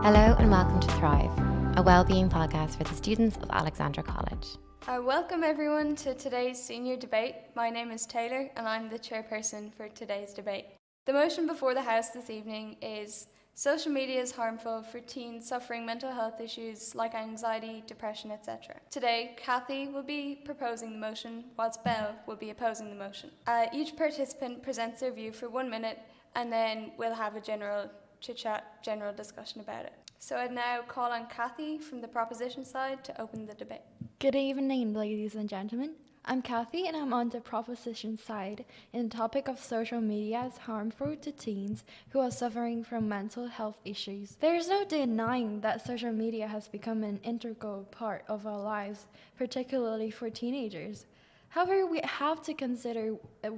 Hello and welcome to Thrive, a wellbeing podcast for the students of Alexandra College. Welcome everyone to today's senior debate. My name is Taylor and I'm the chairperson for today's debate. The motion before the House this evening is social media is harmful for teens suffering mental health issues like anxiety, depression, etc. Today, Kathy will be proposing the motion, whilst Belle will be opposing the motion. Each participant presents their view for 1 minute and then we'll have a general chit-chat, general discussion about it. So I'd now call on Kathy from the proposition side to open the debate. Good evening, ladies and gentlemen. I'm Kathy and I'm on the proposition side in the topic of social media is harmful to teens who are suffering from mental health issues. There is no denying that social media has become an integral part of our lives, particularly for teenagers. However, we have to consider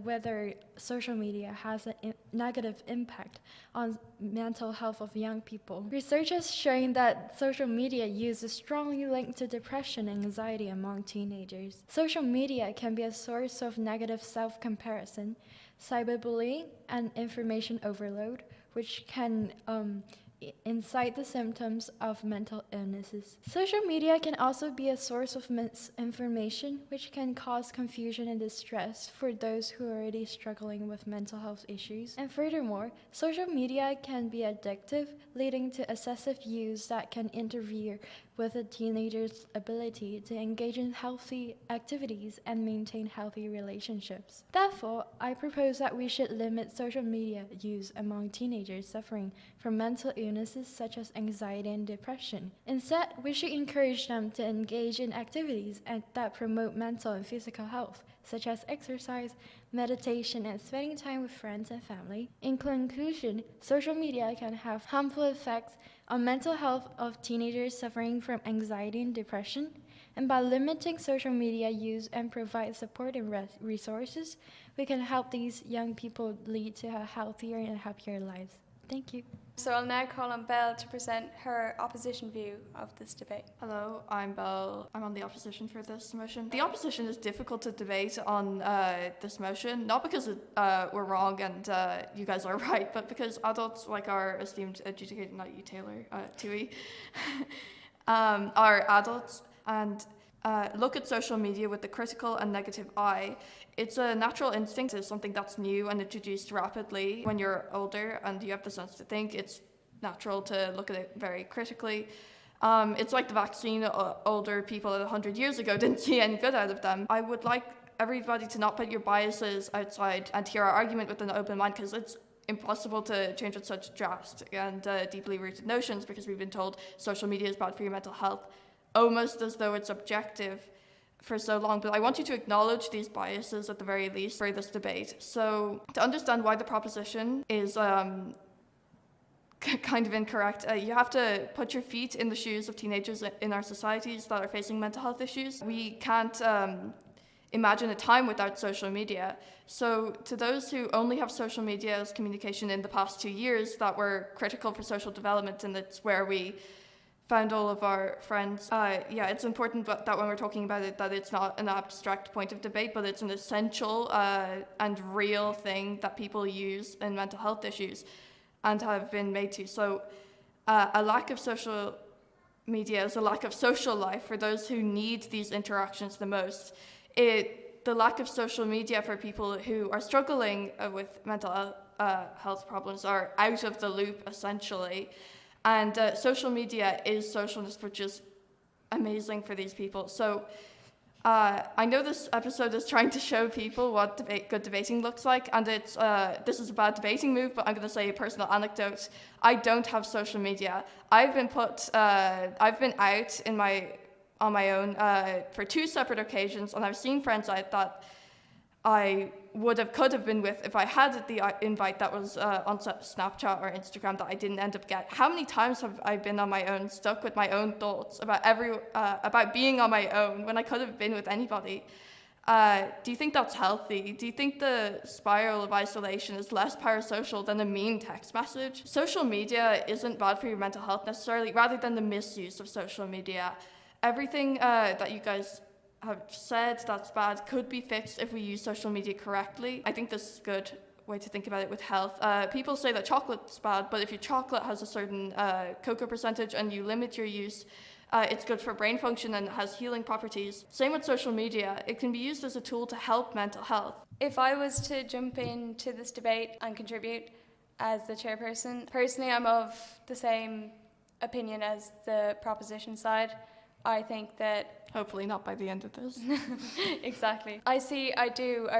whether social media has a negative impact on mental health of young people. Research has shown that social media use is strongly linked to depression and anxiety among teenagers. Social media can be a source of negative self-comparison, cyberbullying, and information overload, which can incite the symptoms of mental illnesses. Social media can also be a source of misinformation, which can cause confusion and distress for those who are already struggling with mental health issues. And furthermore, social media can be addictive, leading to excessive use that can interfere with a teenager's ability to engage in healthy activities and maintain healthy relationships. Therefore, I propose that we should limit social media use among teenagers suffering from mental illnesses such as anxiety and depression. Instead, we should encourage them to engage in activities that promote mental and physical health, such as exercise, meditation, and spending time with friends and family. In conclusion, social media can have harmful effects on mental health of teenagers suffering from anxiety and depression, and by limiting social media use and provide support and resources, we can help these young people lead to a healthier and happier lives. Thank you. So I'll now call on Belle to present her opposition view of this debate. Hello, I'm Belle. I'm on the opposition for this motion. The opposition is difficult to debate on this motion, not because we're wrong and you guys are right, but because adults like our esteemed adjudicator, not you Taylor, Tui, are adults and look at social media with the critical and negative eye. It's a natural instinct. It's something that's new and introduced rapidly. When you're older and you have the sense to think, it's natural to look at it very critically. It's like the vaccine. Older people 100 years ago didn't see any good out of them. I would like everybody to not put your biases outside and hear our argument with an open mind, because it's impossible to change with such drastic and deeply rooted notions, because we've been told social media is bad for your mental health, almost as though it's objective for so long. But I want you to acknowledge these biases at the very least for this debate. So to understand why the proposition is kind of incorrect, you have to put your feet in the shoes of teenagers in our societies that are facing mental health issues. We can't imagine a time without social media. So to those who only have social media as communication in the past 2 years that were critical for social development, and it's where we found all of our friends. It's important that when we're talking about it, that it's not an abstract point of debate, but it's an essential and real thing that people use in mental health issues and have been made to. So a lack of social media is a lack of social life for those who need these interactions the most. The lack of social media for people who are struggling with mental health problems are out of the loop, essentially. And social media is socialness, which is amazing for these people. So I know this episode is trying to show people what good debating looks like, and this is a bad debating move, but I'm going to say a personal anecdote. I don't have social media. I've been out on my own for 2 separate occasions, and I've seen friends that I could have been with if I had the invite that was on Snapchat or Instagram that I didn't end up getting. How many times have I been on my own, stuck with my own thoughts about being on my own when I could have been with anybody? Do you think that's healthy? Do you think the spiral of isolation is less parasocial than a mean text message? Social media isn't bad for your mental health necessarily, rather than the misuse of social media. Everything that you guys have said that's bad could be fixed if we use social media correctly. I think this is good way to think about it with health. People say that chocolate's bad, but if your chocolate has a certain cocoa percentage and you limit your use, it's good for brain function and has healing properties. Same with social media. It can be used as a tool to help mental health. If I was to jump into this debate and contribute as the chairperson, personally I'm of the same opinion as the proposition side. I think that... Hopefully not by the end of this. Exactly. I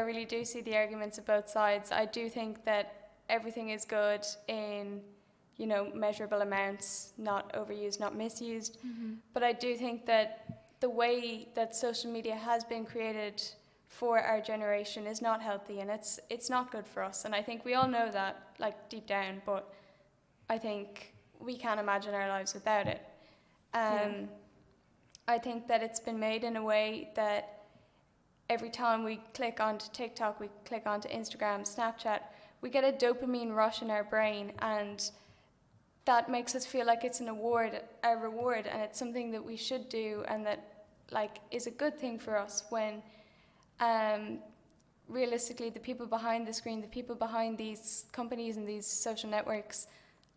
really do see the arguments of both sides. I do think that everything is good in, measurable amounts, not overused, not misused. But I do think that the way that social media has been created for our generation is not healthy, and it's not good for us. And I think we all know that, like, deep down, but I think we can't imagine our lives without it. I think that it's been made in a way that every time we click onto TikTok, we click onto Instagram, Snapchat, we get a dopamine rush in our brain, and that makes us feel like it's a reward, and it's something that we should do, and that, like, is a good thing for us when realistically the people behind the screen, the people behind these companies and these social networks,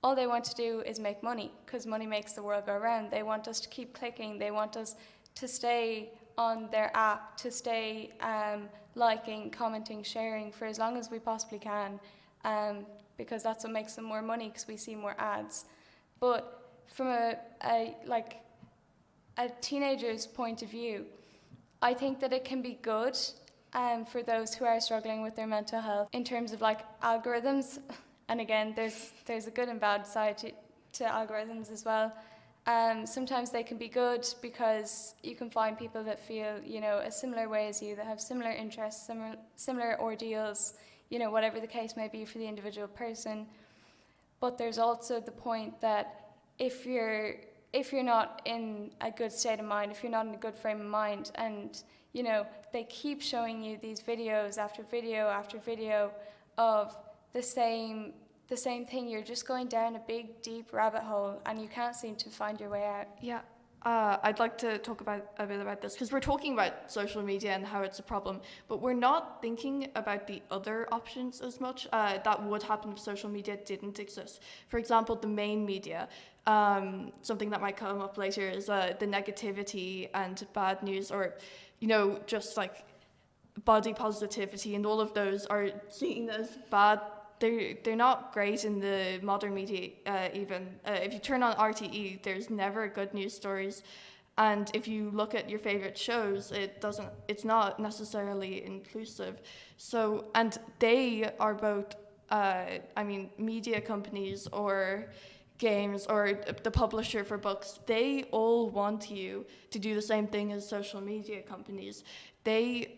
all they want to do is make money, because money makes the world go round. They want us to keep clicking. They want us to stay on their app, to stay liking, commenting, sharing for as long as we possibly can, because that's what makes them more money, because we see more ads. But from a teenager's point of view, I think that it can be good for those who are struggling with their mental health in terms of, like, algorithms. And again, there's a good and bad side to algorithms as well. Sometimes they can be good because you can find people that feel, a similar way as you, that have similar interests, similar ordeals, whatever the case may be for the individual person. But there's also the point that if you're not in a good state of mind, if you're not in a good frame of mind, and they keep showing you these videos after video after video of the same thing, you're just going down a big, deep rabbit hole, and you can't seem to find your way out. Yeah, I'd like to talk a bit about this, because we're talking about social media and how it's a problem, but we're not thinking about the other options as much that would happen if social media didn't exist. For example, the main media. Something that might come up later is the negativity and bad news, or just like body positivity, and all of those are seen as bad. They're not great in the modern media even. If you turn on RTE, there's never good news stories. And if you look at your favorite shows, it's not necessarily inclusive. So, and they are both, media companies or games or the publisher for books, they all want you to do the same thing as social media companies. They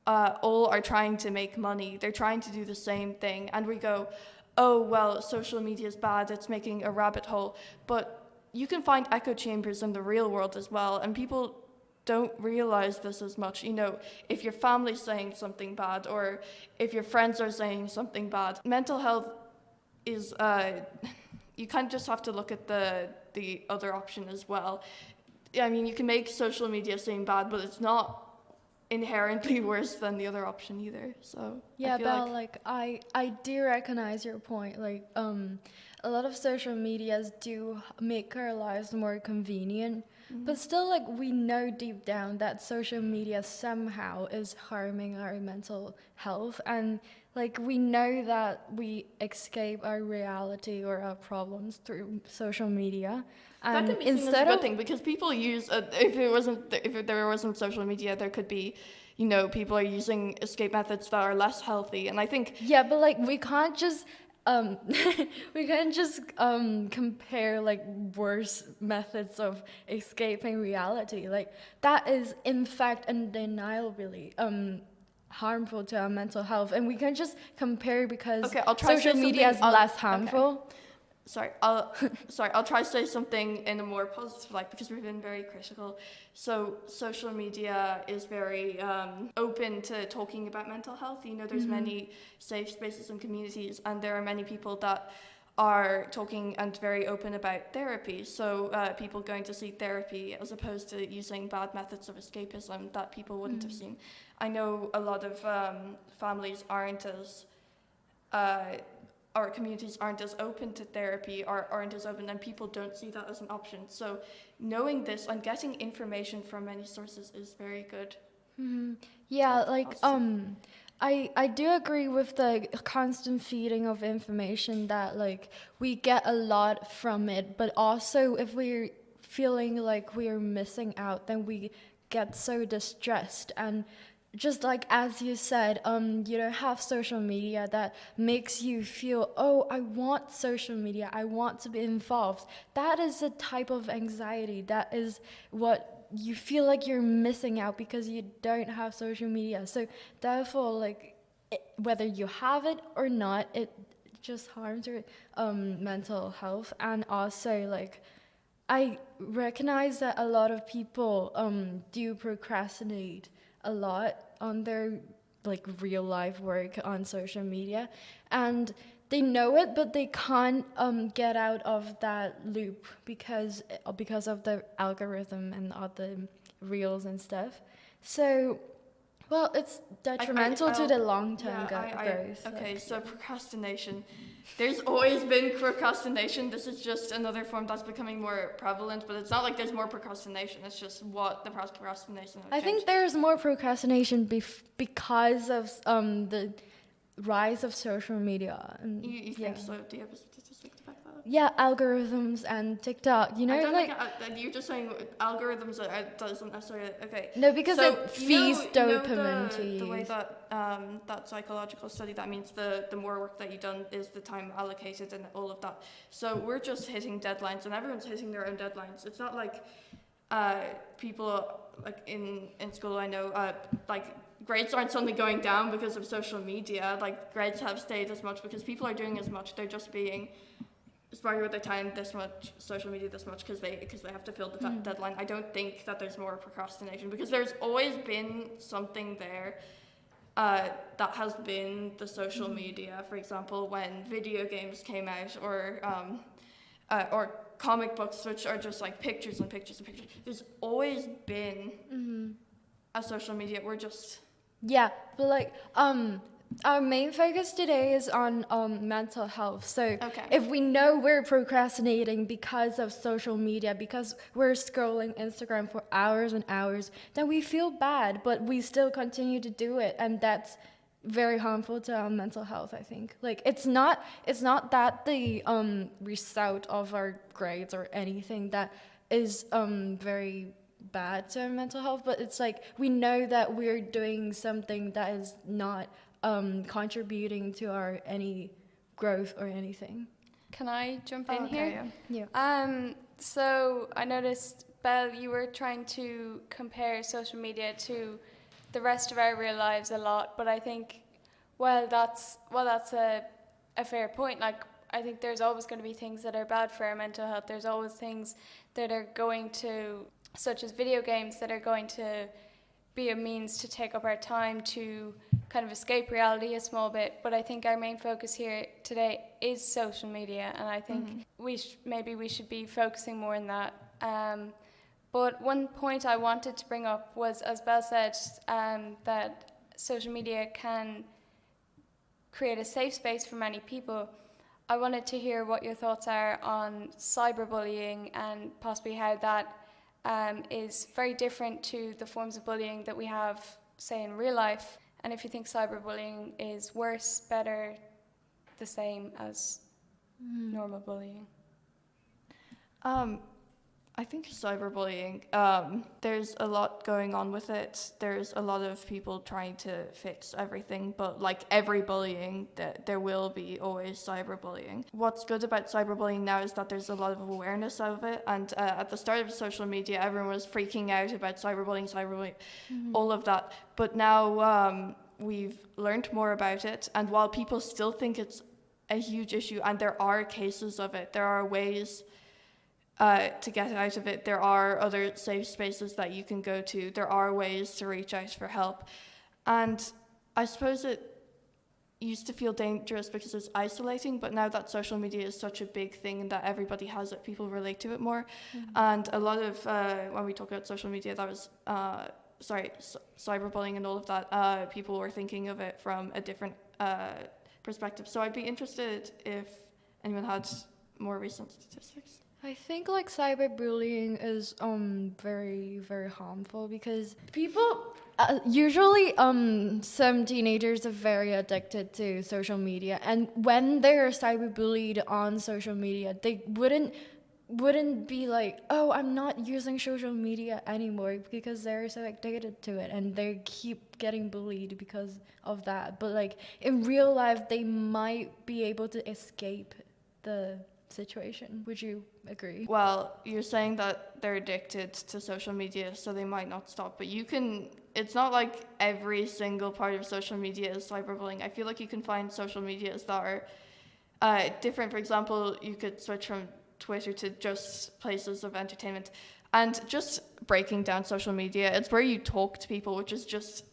all are trying to make money. They're trying to do the same thing. And we go, oh, well, social media is bad. It's making a rabbit hole. But you can find echo chambers in the real world as well. And people don't realize this as much. If your family's saying something bad, or if your friends are saying something bad, mental health is, you kind of just have to look at the other option as well. I mean, you can make social media seem bad, but it's not inherently worse than the other option either. So yeah, Belle, I do recognize your point. A lot of social medias do make our lives more convenient, but still, we know deep down that social media somehow is harming our mental health, and we know that we escape our reality or our problems through social media. That can be seen as a good thing, because people use if there wasn't social media, there could be, people are using escape methods that are less healthy, and I think but we can't just compare worse methods of escaping reality. That is in fact undeniably harmful to our mental health, and we can just compare because social media is less harmful. Okay. I'll try to say something in a more positive light, because we've been very critical. So social media is very open to talking about mental health. There's many safe spaces and communities, and there are many people that are talking and very open about therapy. So people going to see therapy as opposed to using bad methods of escapism that people wouldn't have seen. I know a lot of families aren't as our communities aren't as open to therapy or aren't as open, and people don't see that as an option. So knowing this and getting information from many sources is very good. Yeah, That's like positive. I do agree with the constant feeding of information that like we get a lot from it, but also if we're feeling like we're missing out, then we get so distressed. And just like as you said, you don't have social media that makes you feel, oh, I want social media, I want to be involved. That is a type of anxiety. That is what you feel like you're missing out because you don't have social media. So therefore, like whether you have it or not, it just harms your mental health. And also, like I recognize that a lot of people do procrastinate a lot on their like real life work on social media, and they know it, but they can't get out of that loop because of the algorithm and all the reels and stuff. So, well, it's detrimental to the long-term growth. Okay, like, so procrastination. There's always been procrastination. This is just another form that's becoming more prevalent, but it's not like there's more procrastination. It's just what the procrastination has I think changed. there's more procrastination because of the rise of social media. And You think so? Do you have a statistic to back that up? Yeah, algorithms and TikTok. You know, I don't like think you're just saying algorithms doesn't necessarily. Okay. no, because So it feeds dopamine to the way you. that that psychological study, that means the more work that you've done is the time allocated and all of that. So we're just hitting deadlines, and everyone's hitting their own deadlines. It's not like people like in school. I know like grades aren't suddenly going down because of social media. Like grades have stayed as much because people are doing as much. They're just being smarter with their time this much, social media this much, because they have to fill the deadline. I don't think that there's more procrastination because there's always been something there that has been the social media. For example, when video games came out, or comic books, which are just like pictures and pictures and pictures. There's always been a social media. We're just Yeah, but like our main focus today is on mental health. So Okay. if we know we're procrastinating because of social media, because we're scrolling Instagram for hours and hours, then we feel bad, but we still continue to do it, and that's very harmful to our mental health, I think. Like it's not that the result of our grades or anything that is very bad to our mental health, but it's like we know that we're doing something that is not contributing to our any growth or anything. Can I jump in okay, here? Yeah. So I noticed, Belle, you were trying to compare social media to the rest of our real lives a lot, but I think, that's a fair point. Like, I think there's always going to be things that are bad for our mental health. There's always things that are going to, such as video games, that are going to be a means to take up our time to kind of escape reality a small bit. But I think our main focus here today is social media, and I think maybe we should be focusing more on that. But one point I wanted to bring up was, as Belle said, that social media can create a safe space for many people. I wanted to hear what your thoughts are on cyberbullying and possibly how that is very different to the forms of bullying that we have, say, in real life. And if you think cyberbullying is worse, better, the same as normal bullying. I think cyberbullying, there's a lot going on with it. There's a lot of people trying to fix everything, but like every bullying, there will be always cyberbullying. What's good about cyberbullying now is that there's a lot of awareness of it, and at the start of social media, everyone was freaking out about cyberbullying, all of that. But now we've learned more about it, and while people still think it's a huge issue, and there are cases of it, there are ways to get out of it. There are other safe spaces that you can go to. There are ways to reach out for help. And I suppose it used to feel dangerous because it's isolating, but now that social media is such a big thing and that everybody has it, people relate to it more. And a lot of, when we talk about social media, that was, cyberbullying and all of that, people were thinking of it from a different perspective. So I'd be interested if anyone had more recent statistics. I think like cyberbullying is very very harmful because people usually some teenagers are very addicted to social media, and when they're cyberbullied on social media, they wouldn't be like, oh, I'm not using social media anymore, because they're so addicted to it and they keep getting bullied because of that. But like in real life, they might be able to escape the situation. Would you agree? Well, you're saying that they're addicted to social media, so they might not stop. But it's not like every single part of social media is cyberbullying. I feel like you can find social medias that are different. For example, you could switch from Twitter to just places of entertainment. And just breaking down social media, it's where you talk to people, which is just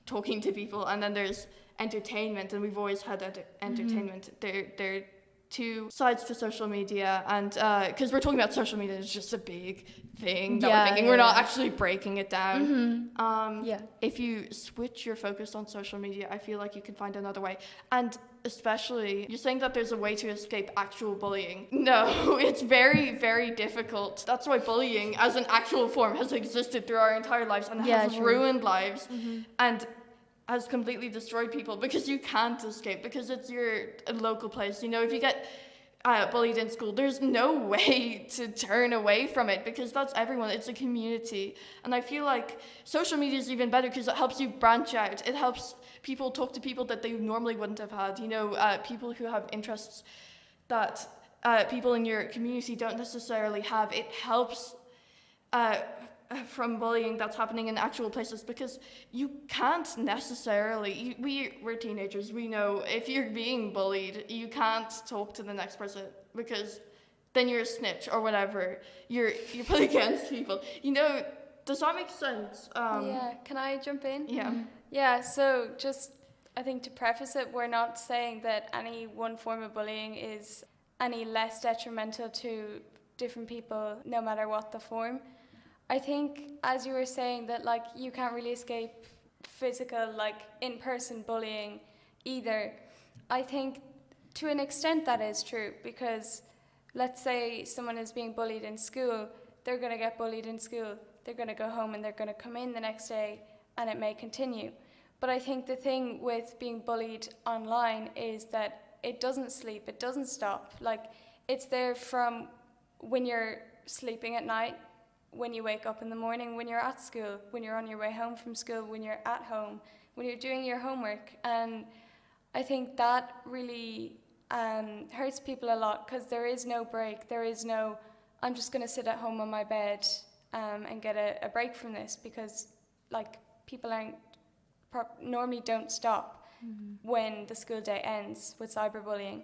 talking to people. And then there's entertainment, and we've always had entertainment. They're two sides to social media, and because we're talking about social media, it's just a big thing that we're thinking. We're not actually breaking it down. If you switch your focus on social media, I feel like you can find another way. And especially, you're saying that there's a way to escape actual bullying. No, it's very, very difficult. That's why bullying as an actual form has existed through our entire lives and has ruined lives. And has completely destroyed people, because you can't escape, because it's your local place. You know, if you get bullied in school, there's no way to turn away from it, because that's everyone. It's a community. And I feel like social media is even better because it helps you branch out. It helps people talk to people that they normally wouldn't have had. You know, people who have interests that people in your community don't necessarily have. It helps from bullying that's happening in actual places, because you can't necessarily, we're teenagers, we know if you're being bullied, you can't talk to the next person, because then you're a snitch or whatever. You're put against people. You know, does that make sense? Yeah, can I jump in? Yeah. Yeah, so just, I think to preface it, we're not saying that any one form of bullying is any less detrimental to different people, no matter what the form. I think, as you were saying, that like you can't really escape physical, like in-person bullying either. I think to an extent that is true, because let's say someone is being bullied in school, they're going to get bullied in school, they're going to go home and they're going to come in the next day, and it may continue. But I think the thing with being bullied online is that it doesn't sleep, it doesn't stop. Like, it's there from when you're sleeping at night, when you wake up in the morning, when you're at school, when you're on your way home from school, when you're at home, when you're doing your homework. And I think that really hurts people a lot, because there is no break. There is no, I'm just going to sit at home on my bed and get a break from this, because like people normally don't stop when the school day ends with cyberbullying.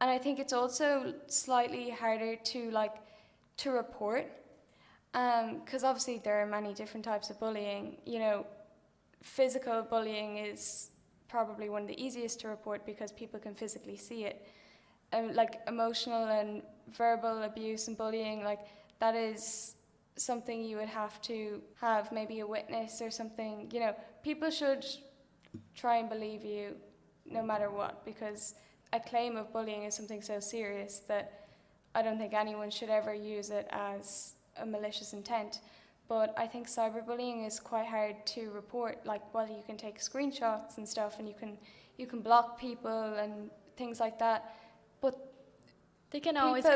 And I think it's also slightly harder to report. Because obviously there are many different types of bullying. You know, physical bullying is probably one of the easiest to report, because people can physically see it. Like emotional and verbal abuse and bullying, like that is something you would have to have maybe a witness or something. You know, people should try and believe you no matter what, because a claim of bullying is something so serious that I don't think anyone should ever use it as a malicious intent. But I think cyberbullying is quite hard to report. Like, well, you can take screenshots and stuff, and you can block people and things like that, but they can always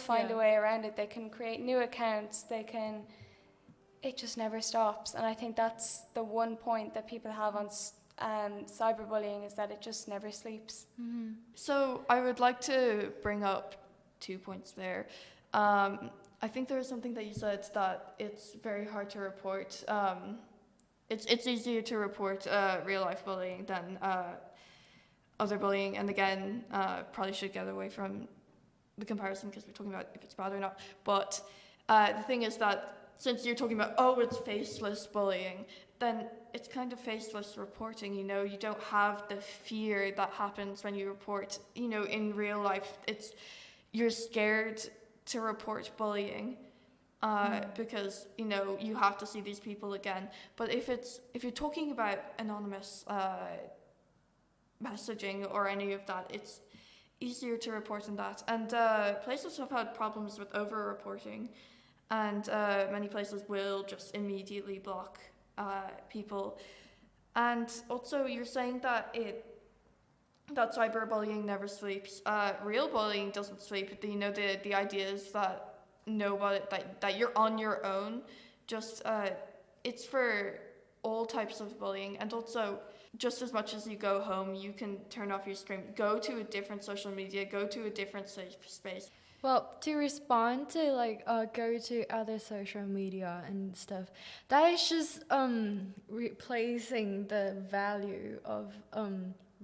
find a way around it. They can create new accounts, it just never stops. And I think that's the one point that people have on cyberbullying, is that it just never sleeps. So I would like to bring up 2 points there. I think there was something that you said, that it's very hard to report. It's easier to report real life bullying than other bullying. And again, probably should get away from the comparison, because we're talking about if it's bad or not. But the thing is that since you're talking about, oh, it's faceless bullying, then it's kind of faceless reporting. You know, you don't have the fear that happens when you report. You know, in real life, you're scared to report bullying because, you know, you have to see these people again. But if you're talking about anonymous messaging or any of that. It's easier to report than that. And places have had problems with over-reporting, and many places will just immediately block people. And also, you're saying that cyberbullying never sleeps. Real bullying doesn't sleep. The idea is that that you're on your own. Just it's for all types of bullying, and also just as much as you go home, you can turn off your screen, go to a different social media, go to a different safe space. Well, to respond to like go to other social media and stuff, that is just replacing the value of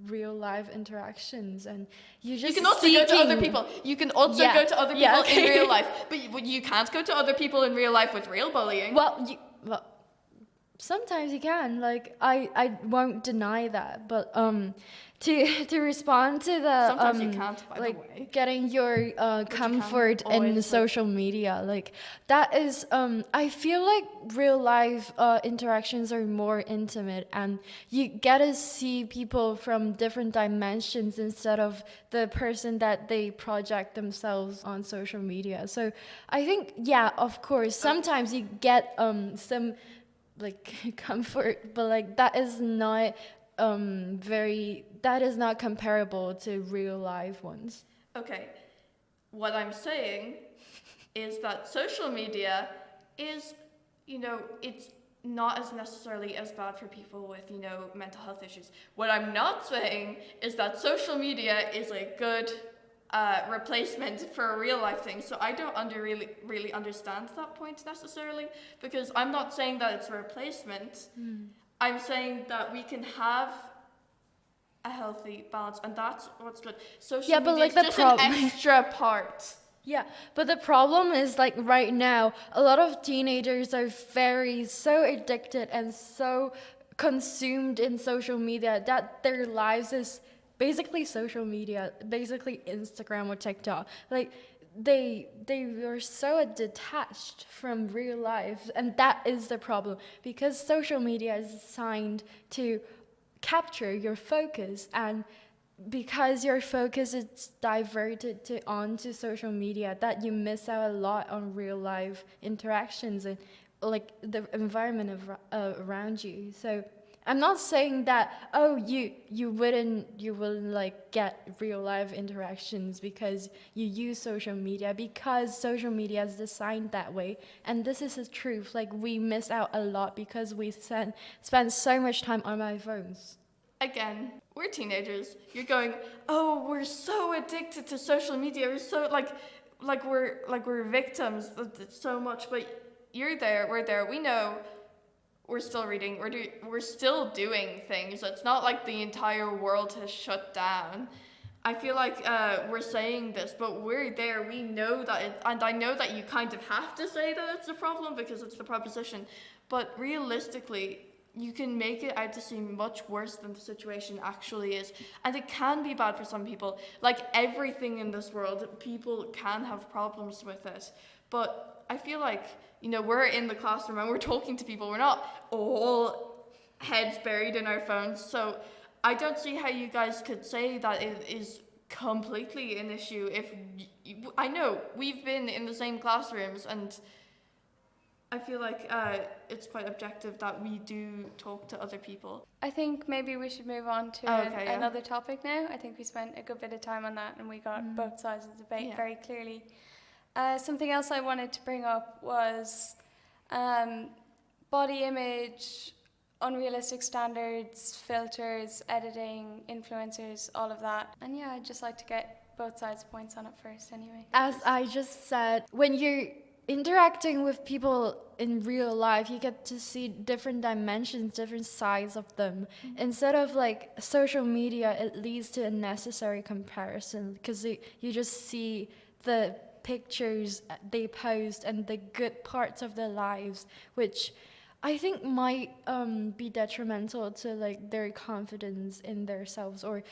real life interactions, and you can also go to other people. You can also go to other people in real life, but you can't go to other people in real life with real bullying. Well, sometimes you can. Like I won't deny that, but to respond to the sometimes you can't, by like the way. getting your comfort in social media, like that is I feel like real life interactions are more intimate, and you get to see people from different dimensions instead of the person that they project themselves on social media. So I think, yeah, of course, sometimes you get some like comfort, but like that is not comparable to real life ones. Okay, what I'm saying is that social media is, it's not as necessarily as bad for people with, mental health issues. What I'm not saying is that social media is a good replacement for a real life thing. So I don't really understand that point necessarily, because I'm not saying that it's a replacement. I'm saying that we can have a healthy balance, and that's what's good. Social media is just an extra part. Yeah, but the problem is, like, right now, a lot of teenagers are so addicted and so consumed in social media that their lives is basically social media, basically Instagram or TikTok. Like, they were so detached from real life, and that is the problem, because social media is designed to capture your focus, and because your focus is diverted onto social media, that you miss out a lot on real life interactions and like the environment around you. So I'm not saying that you wouldn't like get real life interactions because you use social media, because social media is designed that way, and this is the truth. Like, we miss out a lot because we spend so much time on our phones. Again, we're teenagers. You're going, oh, we're so addicted to social media. We're so we're victims of it so much. But you're there, we're there. We know. We're still reading. We're still doing things. It's not like the entire world has shut down. I feel like we're saying this, but we're there. We know that, and I know that you kind of have to say that it's a problem because it's the proposition. But realistically, you can make it out to seem much worse than the situation actually is. And it can be bad for some people. Like everything in this world, people can have problems with it. But I feel like, we're in the classroom and we're talking to people. We're not all heads buried in our phones. So I don't see how you guys could say that it is completely an issue if I know we've been in the same classrooms, and I feel like it's quite objective that we do talk to other people. I think maybe we should move on to another topic now. I think we spent a good bit of time on that, and we got both sides of the debate very clearly. Something else I wanted to bring up was body image, unrealistic standards, filters, editing, influencers, all of that. And yeah, I'd just like to get both sides' points on it first anyway. As I just said, when you're interacting with people in real life, you get to see different dimensions, different sides of them. Instead of like social media, it leads to a necessary comparison, because you just see the pictures they post and the good parts of their lives, which I think might be detrimental to like their confidence in themselves, or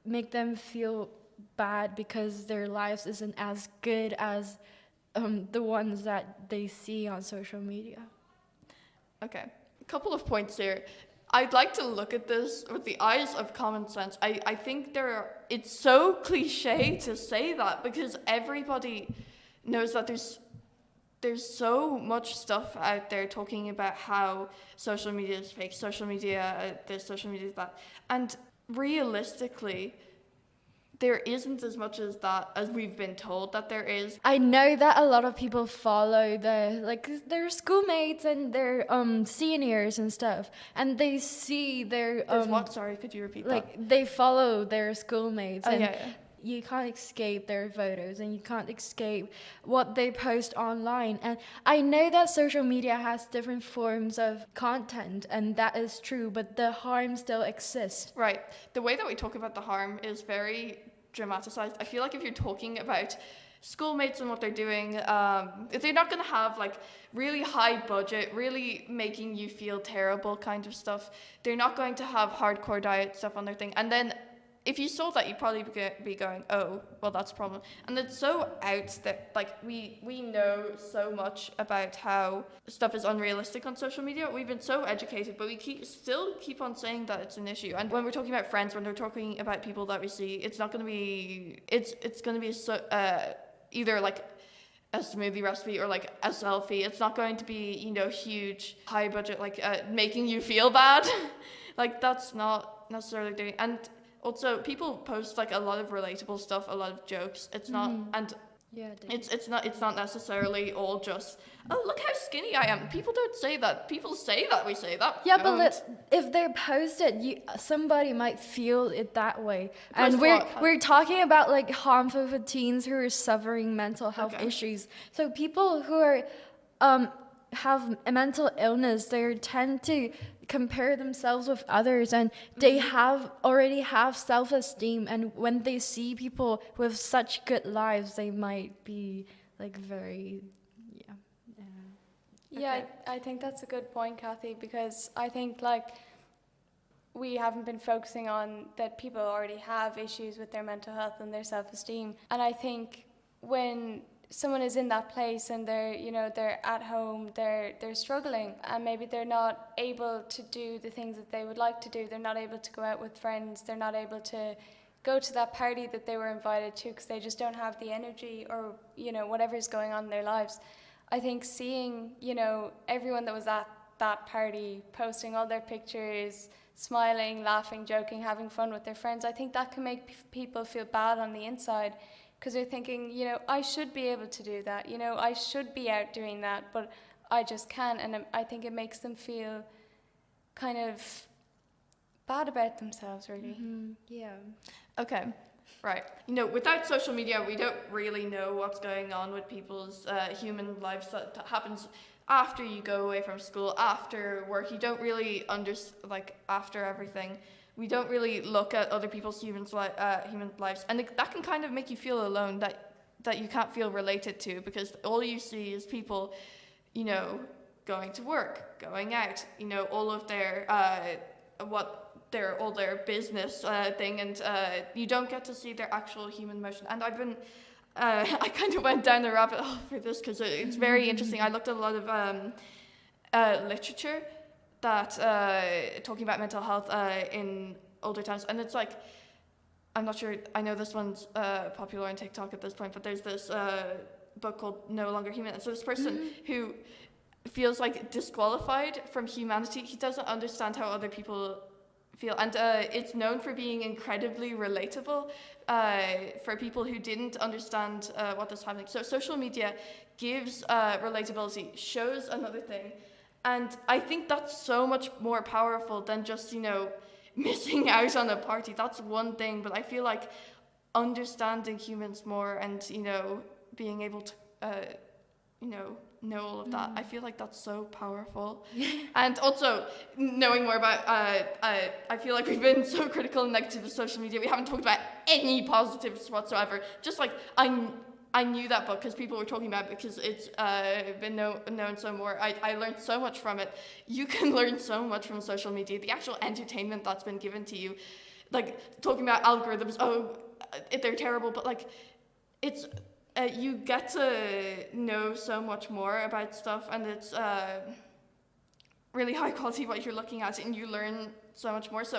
make them feel bad because their lives isn't as good as the ones that they see on social media. Okay, a couple of points here. I'd like to look at this with the eyes of common sense. I think it's so cliche to say that, because everybody knows that there's so much stuff out there talking about how social media is fake, social media this, social media that, and realistically, there isn't as much as that as we've been told that there is. I know that a lot of people follow their schoolmates and their seniors and stuff, and they see their There's what? Sorry, could you repeat that? they follow their schoolmates, and yeah. you can't escape their photos, and you can't escape what they post online. And I know that social media has different forms of content, and that is true, but the harm still exists. Right. The way that we talk about the harm is very dramatized. I feel like if you're talking about schoolmates and what they're doing, if they're not going to have like really high budget, really making you feel terrible kind of stuff, they're not going to have hardcore diet stuff on their thing. And then if you saw that, you'd probably be going, oh, well, that's a problem. And it's so out that, like, we know so much about how stuff is unrealistic on social media. We've been so educated, but we still keep on saying that it's an issue. And when we're talking about friends, when we're talking about people that we see, it's not going to be, it's going to be either like a smoothie recipe or like a selfie. It's not going to be, huge, high budget, like making you feel bad. Like, that's not necessarily doing. And also, people post like a lot of relatable stuff, a lot of jokes. It's not, and Yeah, it's not necessarily all just, oh, look how skinny I am. People don't say that. People say that we say that. yeah, but if they're posted, somebody might feel it that way. And Post we're talking about like harmful for teens who are suffering mental health Okay. issues. So people who are have a mental illness, they tend to compare themselves with others, and they already have self-esteem, and when they see people with such good lives, they might be like very Yeah, I think that's a good point, Kathy, because I think like we haven't been focusing on that people already have issues with their mental health and their self-esteem. And I think when someone is in that place and they're at home, they're struggling, and maybe they're not able to do the things that they would like to do. They're not able to go out with friends. They're not able to go to that party that they were invited to because they just don't have the energy, or whatever's going on in their lives. I think seeing everyone that was at that party posting all their pictures, smiling, laughing, joking, having fun with their friends, I think that can make people feel bad on the inside, because they're thinking, I should be able to do that, I should be out doing that, but I just can't. And I think it makes them feel kind of bad about themselves, really. yeah. Okay, right. Without social media, we don't really know what's going on with people's human lives that happens after you go away from school, after work. You don't really after everything. We don't really look at other people's human lives, and that can kind of make you feel alone, that you can't feel related to, because all you see is people, going to work, going out, all of their all their business thing, and you don't get to see their actual human motion. And I kind of went down the rabbit hole for this because it's very interesting. I looked at a lot of literature that talking about mental health in older times, and it's like, I'm not sure, I know this one's popular on TikTok at this point, but there's this book called No Longer Human. And so this person who feels like disqualified from humanity, he doesn't understand how other people feel, and it's known for being incredibly relatable for people who didn't understand what was happening. So social media gives relatability, shows another thing. And I think that's so much more powerful than just, missing out on a party. That's one thing, but I feel like understanding humans more and, being able to, know all of that, I feel like that's so powerful. And also, knowing more about, I feel like we've been so critical and negative of social media. We haven't talked about any positives whatsoever. Just like, I knew that book because people were talking about it, because it's been known so more. I learned so much from it. You can learn so much from social media. The actual entertainment that's been given to you, like talking about algorithms, they're terrible, but like it's you get to know so much more about stuff, and it's really high quality what you're looking at, and you learn so much more. So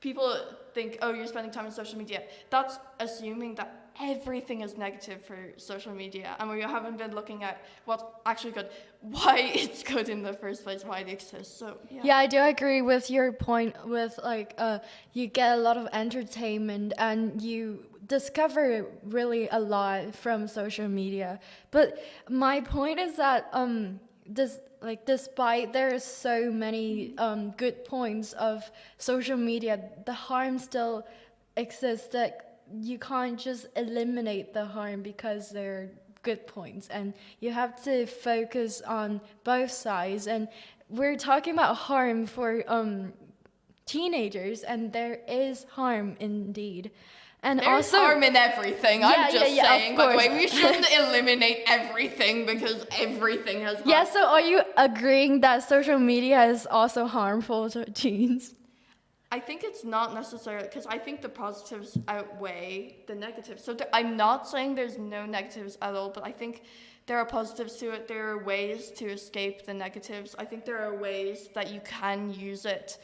people think, oh, you're spending time on social media. That's assuming that everything is negative for social media, and we haven't been looking at what's actually good, why it's good in the first place, why it exists. So yeah, I do agree with your point with you get a lot of entertainment and you discover really a lot from social media. But my point is that despite there's so many good points of social media, the harm still exists. That you can't just eliminate the harm because they're good points, and you have to focus on both sides. And we're talking about harm for teenagers, and there is harm indeed. And there's also harm in everything. I'm just saying, of by the course. way, we shouldn't eliminate everything because everything has harm. Yeah, so are you agreeing that social media is also harmful to teens? I think it's not necessarily, because I think the positives outweigh the negatives. So I'm not saying there's no negatives at all, but I think there are positives to it. There are ways to escape the negatives. I think there are ways that you can use it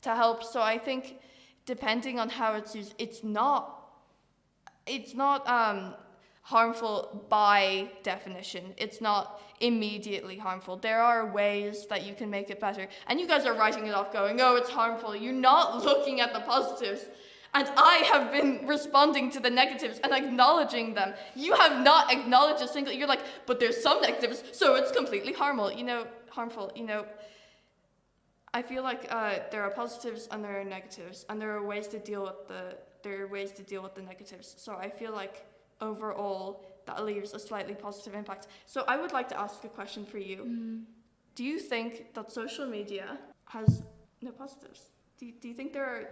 to help. So I think depending on how it's used, it's not harmful by definition. It's not immediately harmful. There are ways that you can make it better. And you guys are writing it off going, oh, it's harmful. You're not looking at the positives. And I have been responding to the negatives and acknowledging them. You have not acknowledged a single, you're like, but there's some negatives, so it's completely harmful. I feel like there are positives and there are negatives, and there are ways to deal with the negatives. So I feel like overall that leaves a slightly positive impact. So I would like to ask a question for you. Do you think that social media has no positives? Do you think the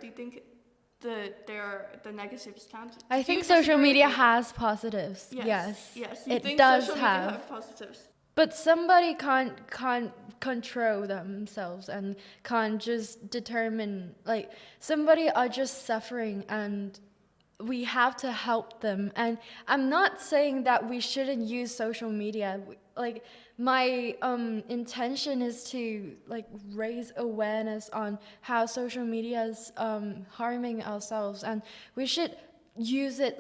negatives can't? I think social media has positives. Yes. You it think does social media have positives? But somebody can't control themselves and can't just determine, like, somebody are just suffering and we have to help them. And I'm not saying that we shouldn't use social media. Like, my intention is to raise awareness on how social media is harming ourselves, and we should use it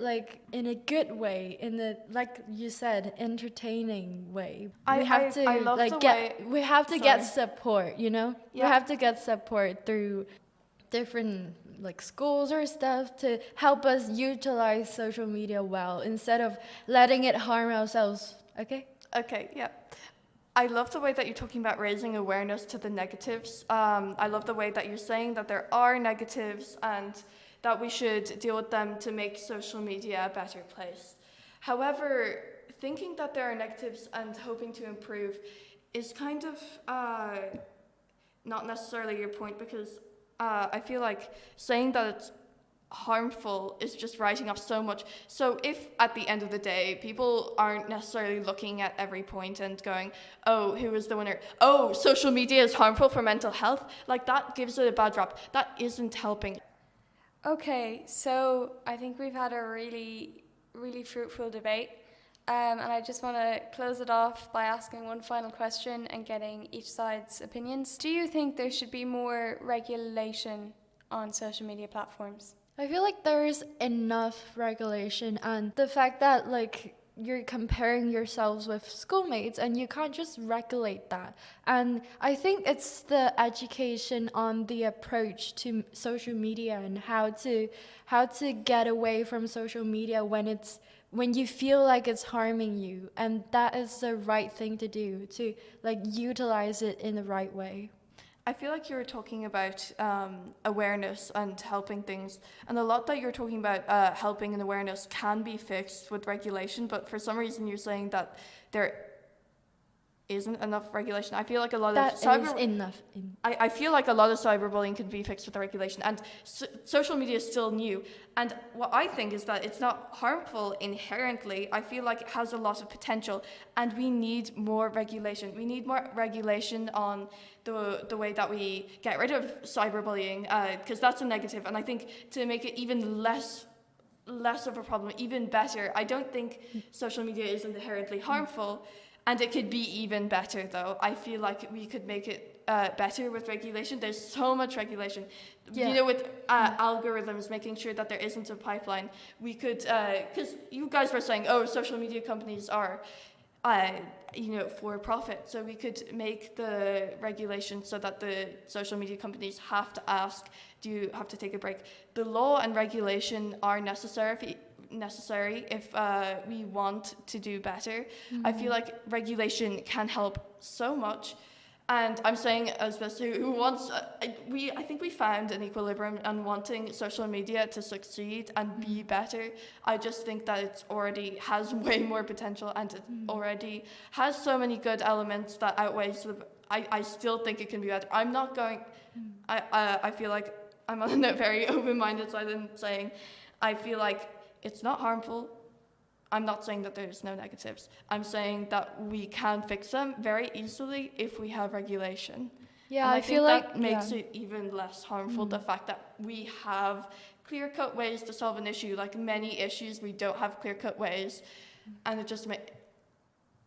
in a good way, in a, like you said, entertaining way. We have to get support, you know? Yeah. We have to get support through different schools or stuff to help us utilize social media well instead of letting it harm ourselves. Okay, yeah. I love the way that you're talking about raising awareness to the negatives. I love the way that you're saying that there are negatives and that we should deal with them to make social media a better place. However, thinking that there are negatives and hoping to improve is kind of not necessarily your point, because I feel like saying that it's harmful is just writing off so much. So if at the end of the day people aren't necessarily looking at every point and going, oh, who is the winner? Oh, social media is harmful for mental health. That gives it a bad rap. That isn't helping. Okay, so I think we've had a really, really fruitful debate. And I just want to close it off by asking one final question and getting each side's opinions. Do you think there should be more regulation on social media platforms? I feel like there's enough regulation, and the fact that you're comparing yourselves with schoolmates and you can't just regulate that. And I think it's the education on the approach to social media and how to get away from social media when you feel like it's harming you, and that is the right thing to do, to utilize it in the right way. I feel like you were talking about awareness and helping things, and a lot that you're talking about helping and awareness can be fixed with regulation, but for some reason you're saying that there isn't enough regulation. I feel like a lot of I feel like a lot of cyberbullying can be fixed with the regulation, and social media is still new. And what I think is that it's not harmful inherently. I feel like it has a lot of potential, and we need more regulation. We need more regulation on the way that we get rid of cyberbullying, because that's a negative. And I think to make it even less of a problem, even better, I don't think social media is inherently harmful. And it could be even better, though. I feel like we could make it better with regulation. There's so much regulation. Yeah. You know, with algorithms, making sure that there isn't a pipeline. We could, because you guys were saying, oh, social media companies are, for profit. So we could make the regulation so that the social media companies have to ask, do you have to take a break? The law and regulation are necessary if we want to do better. I feel like regulation can help so much. And I'm saying, as person who wants, I think we found an equilibrium and wanting social media to succeed and be better. I just think that it already has way more potential, and it already has so many good elements that outweighs the. I still think it can be better. I'm not going. I feel like I'm on a very open-minded side and saying, I feel like it's not harmful. I'm not saying that there's no negatives. I'm saying that we can fix them very easily if we have regulation. Yeah, and I feel like that makes it even less harmful, the fact that we have clear-cut ways to solve an issue. Like many issues, we don't have clear-cut ways. And it just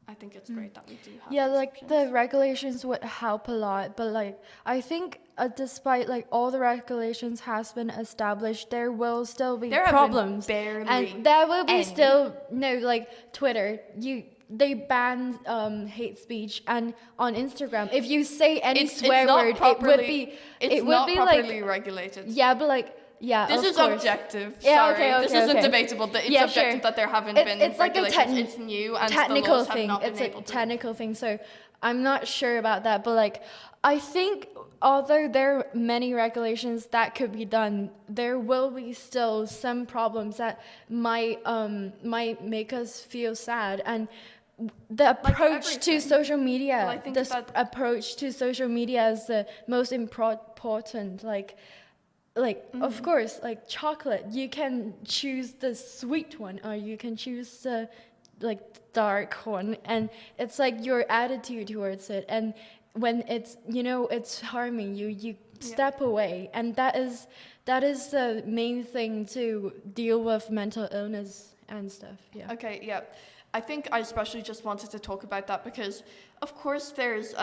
I think it's great that we do have yeah, these like options. the regulations would help a lot, but like I think despite like all the regulations has been established, there will still be There have been problems, barely and there will be any. still like Twitter. They ban hate speech, and on Instagram, if you say any swear word, it would be properly like regulated. yeah, but like. Yeah, This of is course. objective. Yeah, Sorry. okay, This okay, isn't okay. debatable. It's Yeah, objective sure. that there haven't been It's like regulations. a It's new, and the technical laws thing. have not It's been a able to. technical thing. So I'm not sure about that, but like I think although there are many regulations that could be done, there will be still some problems that might make us feel sad. And the approach to everything. social media, Well, I think the that- approach to social media is the most important. Like of course, like chocolate, you can choose the sweet one or you can choose the like dark one, and it's like your attitude towards it. And when it's it's harming you, you step away, and that is the main thing to deal with mental illness and stuff. Yeah. Okay, yeah. I think I especially just wanted to talk about that because, of course, there's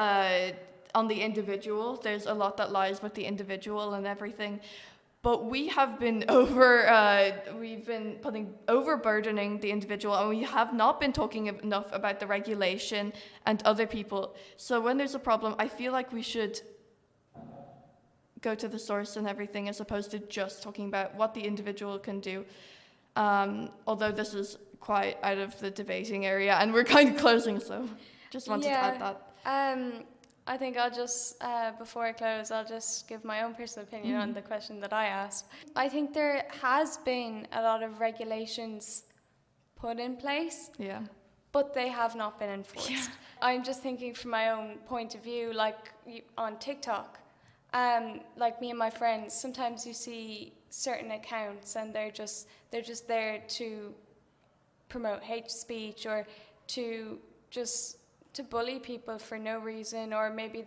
on the individual, there's a lot that lies with the individual and everything. But we have been overburdening the individual, and we have not been talking enough about the regulation and other people. So when there's a problem, I feel like we should go to the source and everything, as opposed to just talking about what the individual can do. Although this is quite out of the debating area, and we're kind of closing, so just wanted to add that. I think I'll just, before I close, I'll just give my own personal opinion on the question that I asked. I think there has been a lot of regulations put in place, but they have not been enforced. Yeah. I'm just thinking from my own point of view, like on TikTok, like me and my friends, sometimes you see certain accounts and they're just there to promote hate speech or to bully people for no reason, or maybe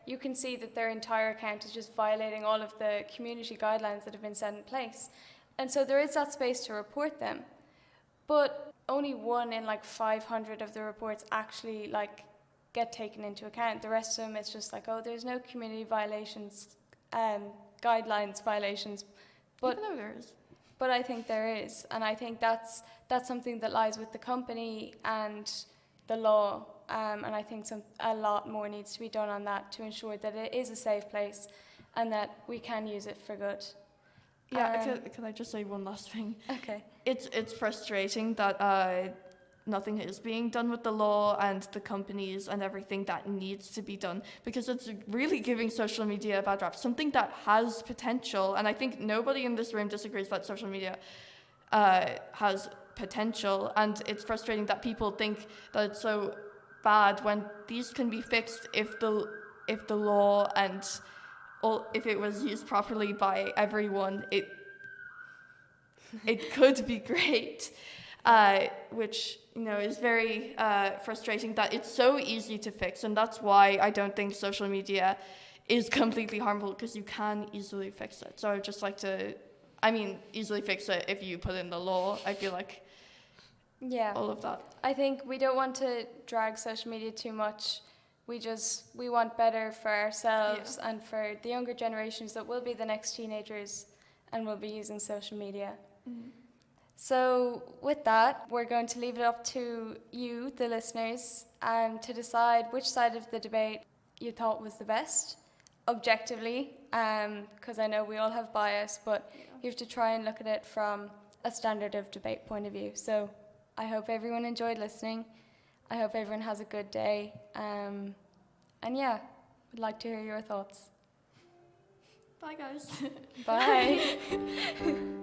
you can see that their entire account is just violating all of the community guidelines that have been set in place. And so there is that space to report them. But only 1 in like 500 of the reports actually like get taken into account. The rest of them, it's just like, oh, there's no community violations, guidelines violations. But, even though there is. But I think there is. And I think that's something that lies with the company and the law. And I think a lot more needs to be done on that to ensure that it is a safe place and that we can use it for good. Yeah, can I just say one last thing? Okay. It's frustrating that nothing is being done with the law and the companies and everything that needs to be done, because it's really giving social media a bad rap, something that has potential. And I think nobody in this room disagrees that social media has potential, and it's frustrating that people think that it's so bad when these can be fixed if the law and if it was used properly by everyone, it could be great. Which is very frustrating that it's so easy to fix, and that's why I don't think social media is completely harmful, because you can easily fix it. So I'd just like to, easily fix it if you put in the law. I feel like all of that. I think we don't want to drag social media too much we want better for ourselves and for the younger generations that will be the next teenagers and will be using social media. So with that, we're going to leave it up to you, the listeners, to decide which side of the debate you thought was the best, objectively, because I know we all have bias, but you have to try and look at it from a standard of debate point of view. So I hope everyone enjoyed listening. I hope everyone has a good day. And yeah, would like to hear your thoughts. Bye, guys. Bye.